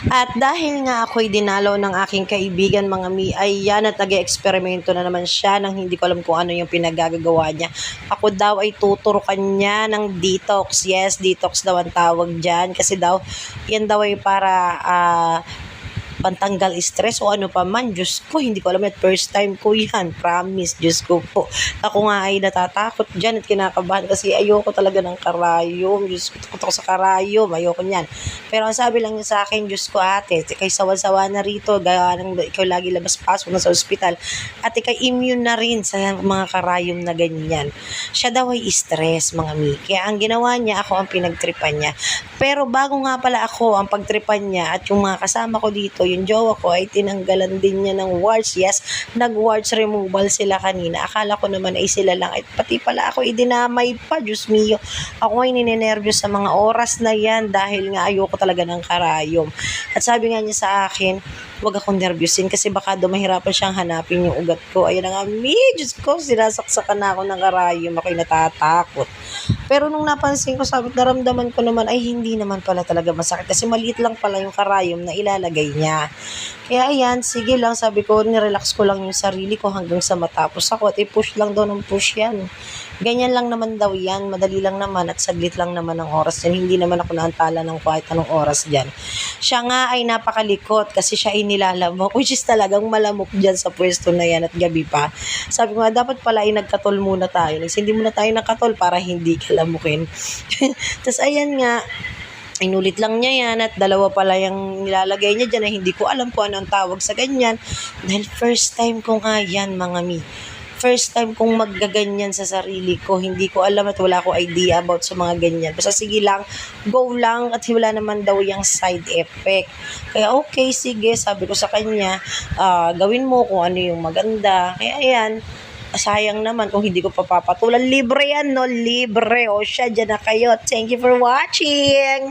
At dahil nga ako'y dinalaw ng aking kaibigan mga ayan at nag-eeksperimento na naman siya ng hindi ko alam kung ano yung pinagagagawa niya. Ako daw ay tuturukan niya ng detox. Yes, detox daw ang tawag dyan. Kasi daw, yan daw ay para pantanggal stress o ano pa man. Diyos ko, hindi ko alam at first time ko yan. Promise, Diyos ko po. Ako nga ay natatakot dyan at kinakabahan kasi ayoko talaga ng karayom. Diyos ko, takot ako sa karayom. Ayoko niyan. Pero ang sabi lang niya sa akin, Diyos ko ate, ikay sawa-sawa na rito, gaya ng ikaw lagi labas-pasok na sa ospital. At ikay immune na rin sa mga karayom na ganyan. Siya daw ay stress, mga mi. Kaya ang ginawa niya, ako ang pinagtripan niya. Pero bago nga pala ako ang pagtripan niya at yung mga kasama ko dito, yung jowa ko ay tinanggalan din niya ng warts. Yes, nag-warts removal sila kanina. Akala ko naman ay sila lang. At pati pala ako idinamay pa, Diyos mio. Ako ay ninenervyos sa mga oras na yan dahil nga ayoko talaga ng karayom. At sabi nga niya sa akin, huwag akong nervyusin kasi baka daw mahirapan siyang hanapin yung ugat ko. Ayun na nga, Diyos ko, sinasaksakan na ako ng karayom. Ako'y natatakot. Pero nung napansin ko, sabi, naramdaman ko naman ay hindi naman pala talaga masakit kasi maliit lang pala yung karayom na ilalagay niya. Kaya ayan, sige lang, sabi ko, nirelax ko lang yung sarili ko hanggang sa matapos ako at i-push lang daw ng push yan. Ganyan lang naman daw yan, madali lang naman at saglit lang naman ang oras yan. Hindi naman ako naantala ng kahit anong oras dyan. Siya nga ay napakalikot kasi siya ay nilalamok, which is talagang malamok dyan sa pwesto na yan at gabi pa. Sabi ko nga, dapat pala ay nagkatol muna tayo. Nagsindi muna tayo ng katol para hindi kalamukin. Tapos ayan nga, inulit lang niya yan at dalawa pala yung nilalagay niya dyan na hindi ko alam kung ano ang tawag sa ganyan. Dahil first time ko nga yan, mga mi. First time kong maggaganyan sa sarili ko. Hindi ko alam at wala ko idea about sa mga ganyan. Basta sige lang, go lang at wala naman daw yung side effect. Kaya okay, sige, sabi ko sa kanya, gawin mo kung ano yung maganda. Kaya ayan, sayang naman kung hindi ko papapatulan. Libre yan, no? Libre. O siya, dyan na kayo. Thank you for watching.